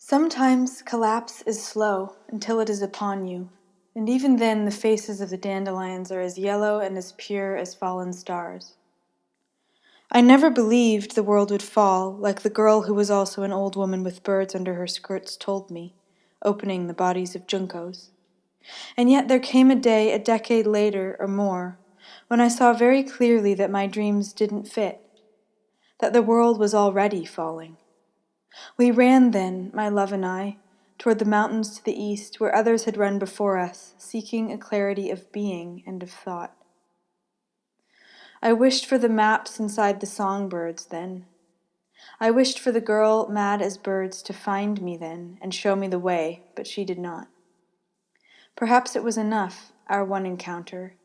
Sometimes collapse is slow until it is upon you, and even then the faces of the dandelions are as yellow and as pure as fallen stars. I never believed the world would fall, like the girl who was also an old woman with birds under her skirts told me, opening the bodies of juncos. And yet there came a day a decade later or more, when I saw very clearly that my dreams didn't fit, that the world was already falling. We ran then, my love and I, toward the mountains to the east, where others had run before us, seeking a clarity of being and of thought. I wished for the maps inside the songbirds then. I wished for the girl mad as birds to find me then and show me the way, but she did not. Perhaps it was enough, our one encounter,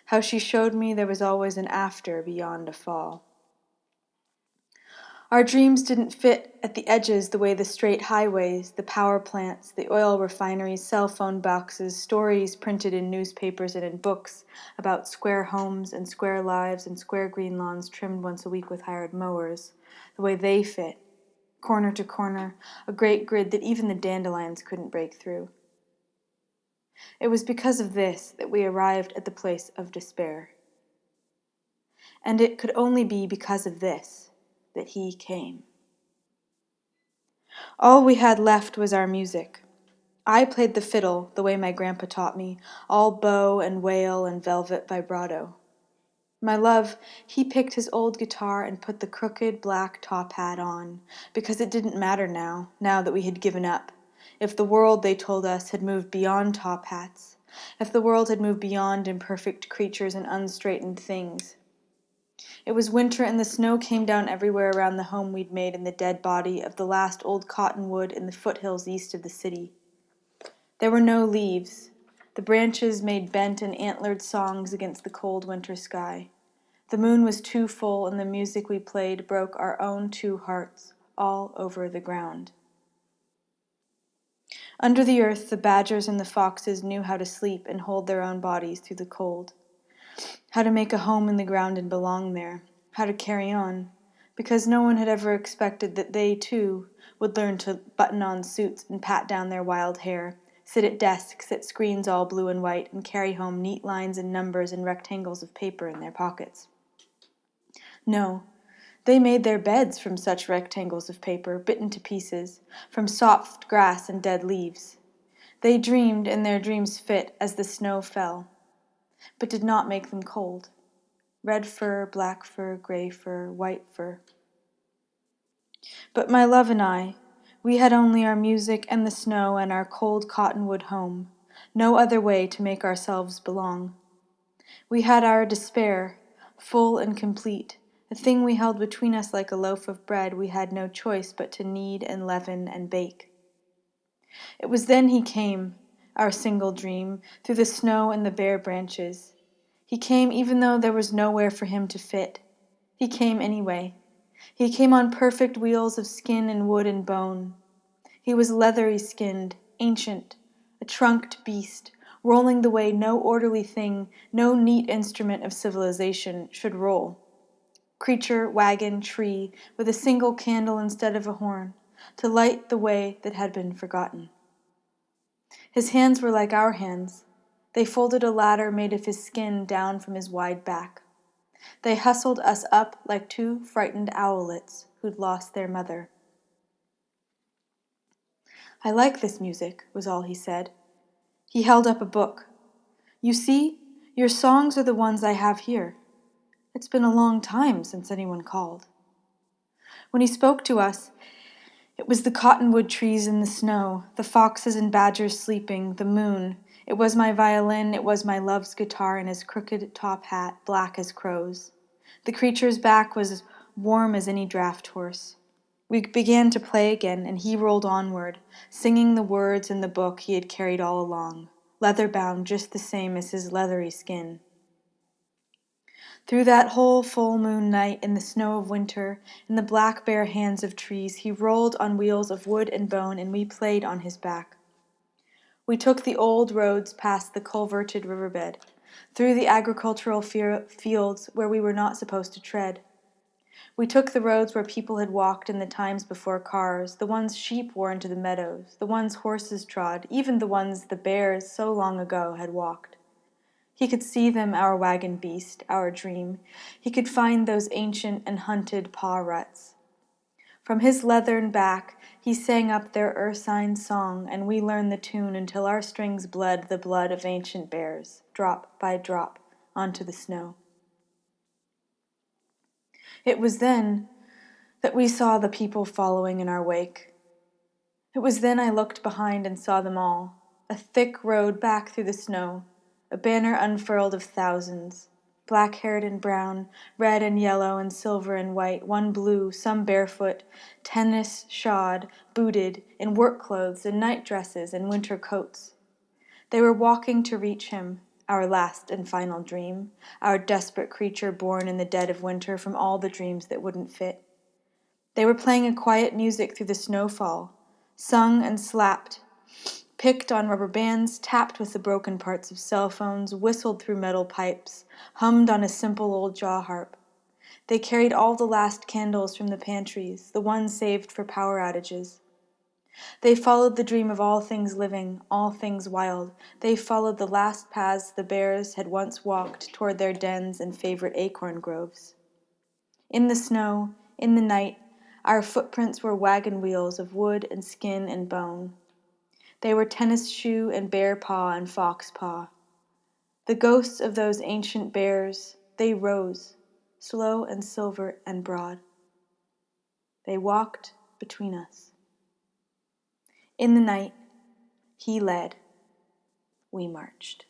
how she showed me there was always an after beyond a fall. Our dreams didn't fit at the edges the way the straight highways, the power plants, the oil refineries, cell phone boxes, stories printed in newspapers and in books about square homes and square lives and square green lawns trimmed once a week with hired mowers, the way they fit, corner to corner, a great grid that even the dandelions couldn't break through. It was because of this that we arrived at the place of despair. And it could only be because of this that he came. All we had left was our music. I played the fiddle the way my grandpa taught me, all bow and wail and velvet vibrato. My love, he picked his old guitar and put the crooked black top hat on, because it didn't matter now that we had given up, if the world, they told us, had moved beyond top hats, if the world had moved beyond imperfect creatures and unstraightened things. It was winter and the snow came down everywhere around the home we'd made in the dead body of the last old cottonwood in the foothills east of the city. There were no leaves. The branches made bent and antlered songs against the cold winter sky. The moon was too full and the music we played broke our own two hearts all over the ground. Under the earth, the badgers and the foxes knew how to sleep and hold their own bodies through the cold. How to make a home in the ground and belong there, how to carry on, because no one had ever expected that they, too, would learn to button on suits and pat down their wild hair, sit at desks at screens all blue and white, and carry home neat lines and numbers and rectangles of paper in their pockets. No, they made their beds from such rectangles of paper, bitten to pieces, from soft grass and dead leaves. They dreamed, and their dreams fit as the snow fell, but did not make them cold. Red fur, black fur, gray fur, white fur. But my love and I, we had only our music and the snow and our cold cottonwood home, no other way to make ourselves belong. We had our despair, full and complete, a thing we held between us like a loaf of bread we had no choice but to knead and leaven and bake. It was then he came, our single dream, through the snow and the bare branches. He came even though there was nowhere for him to fit. He came anyway. He came on perfect wheels of skin and wood and bone. He was leathery-skinned, ancient, a trunked beast, rolling the way no orderly thing, no neat instrument of civilization should roll. Creature, wagon, tree, with a single candle instead of a horn, to light the way that had been forgotten. His hands were like our hands. They folded a ladder made of his skin down from his wide back. They hustled us up like two frightened owlets who'd lost their mother. "I like this music," was all he said. He held up a book. "You see, your songs are the ones I have here. It's been a long time since anyone called." When he spoke to us, it was the cottonwood trees in the snow, the foxes and badgers sleeping, the moon. It was my violin, it was my love's guitar and his crooked top hat, black as crows. The creature's back was warm as any draft horse. We began to play again, and he rolled onward, singing the words in the book he had carried all along, leather-bound just the same as his leathery skin. Through that whole full moon night in the snow of winter, in the black bare hands of trees, he rolled on wheels of wood and bone, and we played on his back. We took the old roads past the culverted riverbed, through the agricultural fields where we were not supposed to tread. We took the roads where people had walked in the times before cars, the ones sheep wore into the meadows, the ones horses trod, even the ones the bears so long ago had walked. He could see them, our wagon beast, our dream. He could find those ancient and hunted paw ruts. From his leathern back he sang up their ursine song, and we learned the tune until our strings bled the blood of ancient bears, drop by drop, onto the snow. It was then that we saw the people following in our wake. It was then I looked behind and saw them all, a thick road back through the snow, a banner unfurled of thousands, black-haired and brown, red and yellow and silver and white, one blue, some barefoot, tennis-shod, booted, in work clothes and night dresses and winter coats. They were walking to reach him, our last and final dream, our desperate creature born in the dead of winter from all the dreams that wouldn't fit. They were playing a quiet music through the snowfall, sung and slapped, picked on rubber bands, tapped with the broken parts of cell phones, whistled through metal pipes, hummed on a simple old jaw harp. They carried all the last candles from the pantries, the ones saved for power outages. They followed the dream of all things living, all things wild. They followed the last paths the bears had once walked toward their dens and favorite acorn groves. In the snow, in the night, our footprints were wagon wheels of wood and skin and bone. They were tennis shoe and bear paw and fox paw. The ghosts of those ancient bears, they rose, slow and silver and broad. They walked between us. In the night, he led, we marched.